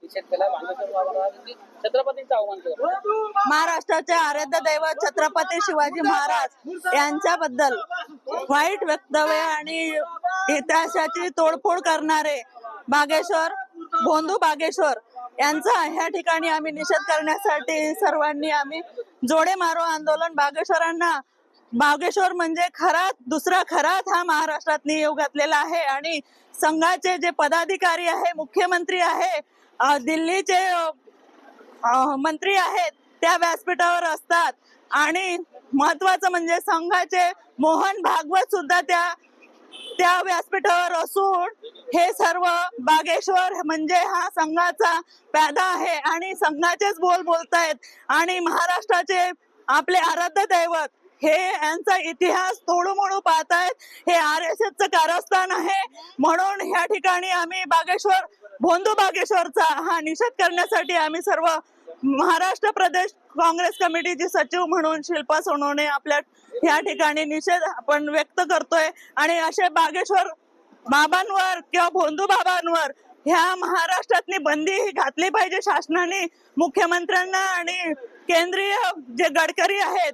निषेध केला. बांगेश्वर बाबांनी छत्रपतींचा अवमान केला. महाराष्ट्राचे आराध्य दैवत छत्रपती शिवाजी महाराज यांच्याबद्दल वाईट वक्तव्य आणि इतिहासाची तोडफोड करणारे भोंदू बागेश्वर यांचा ह्या ठिकाणी आम्ही निषेध करण्यासाठी सर्वांनी आम्ही जोडे मारो आंदोलन बागेश्वर म्हणजे दुसरा खरात हा महाराष्ट्रात नियोग घातलेला आहे आणि संघाचे जे पदाधिकारी आहे, मुख्यमंत्री आहे, दिल्लीचे मंत्री आहेत, त्या व्यासपीठावर असतात आणि महत्वाचं म्हणजे संघाचे मोहन भागवत सुद्धा त्या व्यासपीठावर असून हे सर्व बागेश्वर म्हणजे हा संघाचा प्यादा आहे आणि संघाचेच बोलतायत आणि महाराष्ट्राचे आपले आराध्य दैवत हे यांचा इतिहास तोडूमोडू पाहतायत. हे RSSचं कारस्थान आहे. म्हणून ह्या ठिकाणी आम्ही भोंदू बागेश्वरचा हा निषेध करण्यासाठी आम्ही सर्व महाराष्ट्र प्रदेश काँग्रेस कमिटीची सचिव म्हणून शिल्पा सोनवणे आपल्या ह्या ठिकाणी निषेध आपण व्यक्त करतोय आणि असे बागेश्वर बाबांवर किंवा भोंदू बाबांवर ह्या महाराष्ट्रातली बंदी घातली पाहिजे शासनाने. मुख्यमंत्र्यांना आणि केंद्रीय जे गडकरी आहेत,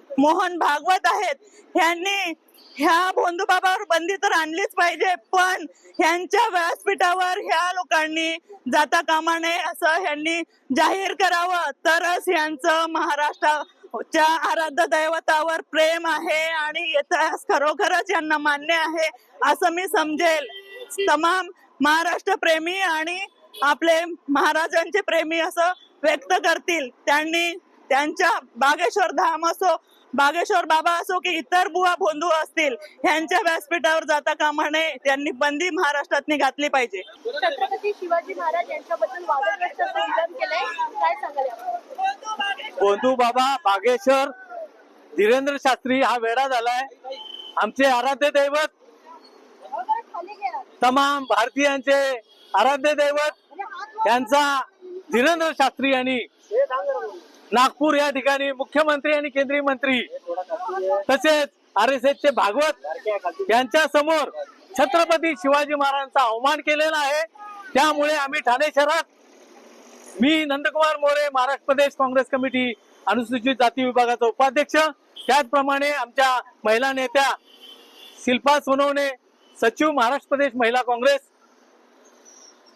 मोहन भागवत आहेत, ह्यांनी ह्या भोंदू बाबावर बंदी तर आणलीच पाहिजे, पण ह्यांच्या व्यासपीठावर ह्या लोकांनी जाता कामा नये असं ह्यांनी जाहीर करावं. तरच यांचं महाराष्ट्राच्या आराध्य दैवतावर प्रेम आहे आणि इतिहास खरोखरच यांना मान्य आहे असं मी समजेल. तमाम महाराष्ट्र प्रेमी आणि आपले महाराजांचे प्रेमी असं व्यक्त करतील. त्यांनी त्यांच्या बागेश्वर धाम असो, बागेश्वर बाबा असो की इतर बुवा भोंदू असतील, ह्यांच्या व्यासपीठावर जाता कामा नये. त्यांनी बंदी महाराष्ट्रात घातली पाहिजे. छत्रपती शिवाजी महाराज यांच्याबद्दल वादग्रस्त असं विधान केलंय, काय सांगाल? भोंदू बाबा बागेश्वर धीरेंद्र शास्त्री हा वेडा झालाय. आमचे आराध्य दैवत, तमाम भारतीयांचे आराध्य दैवत यांचा धीरेंद्र शास्त्री यांनी नागपूर या ठिकाणी मुख्यमंत्री आणि केंद्रीय मंत्री तसेच RSSचे भागवत यांच्या समोर छत्रपती शिवाजी महाराजांचा अवमान केलेला आहे. त्यामुळे आम्ही ठाणे शहरात, मी नंदकुमार मोरे, महाराष्ट्र प्रदेश काँग्रेस कमिटी अनुसूचित जाती विभागाचा उपाध्यक्ष, त्याचप्रमाणे आमच्या महिला नेत्या शिल्पा सोनवणे, सचिव महाराष्ट्र प्रदेश महिला काँग्रेस,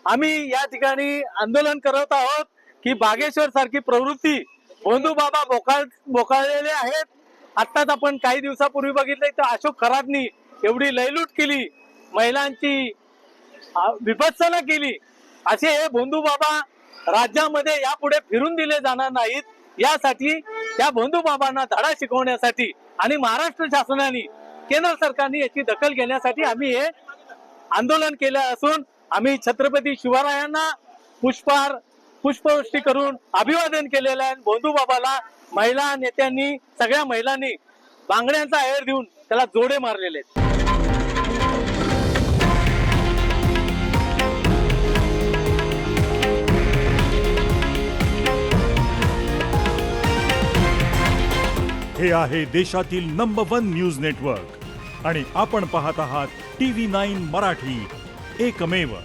आम्ही या ठिकाणी आंदोलन करत आहोत की बागेश्वर सारखी प्रवृत्ती भोंदू बाबा बोकाळलेले आहेत. आत्ताच आपण काही दिवसापूर्वी बघितले तर अशोक खरातनी एवढी लयलूट केली, महिलांची विभत्सना केली. असे हे भोंदू बाबा राज्यामध्ये यापुढे फिरून दिले जाणार नाहीत. यासाठी त्या भोंदू बाबांना धडा शिकवण्यासाठी आणि महाराष्ट्र शासनाने, केंद्र सरकारने याची दखल घेण्यासाठी आम्ही हे आंदोलन केलं असून आम्ही छत्रपती शिवरायांना पुष्पवृष्टी करून अभिवादन केलेलं आहे. भोंदू बाबाला महिला नेत्यांनी, सगळ्या महिलांनी बांगड्यांचा आहेर देऊन त्याला जोडे मारलेले आहेत. हे आहे देशातील नंबर 1 न्यूज नेटवर्क आणि आपण पाहत आहात TV9 मराठी, एकमेव.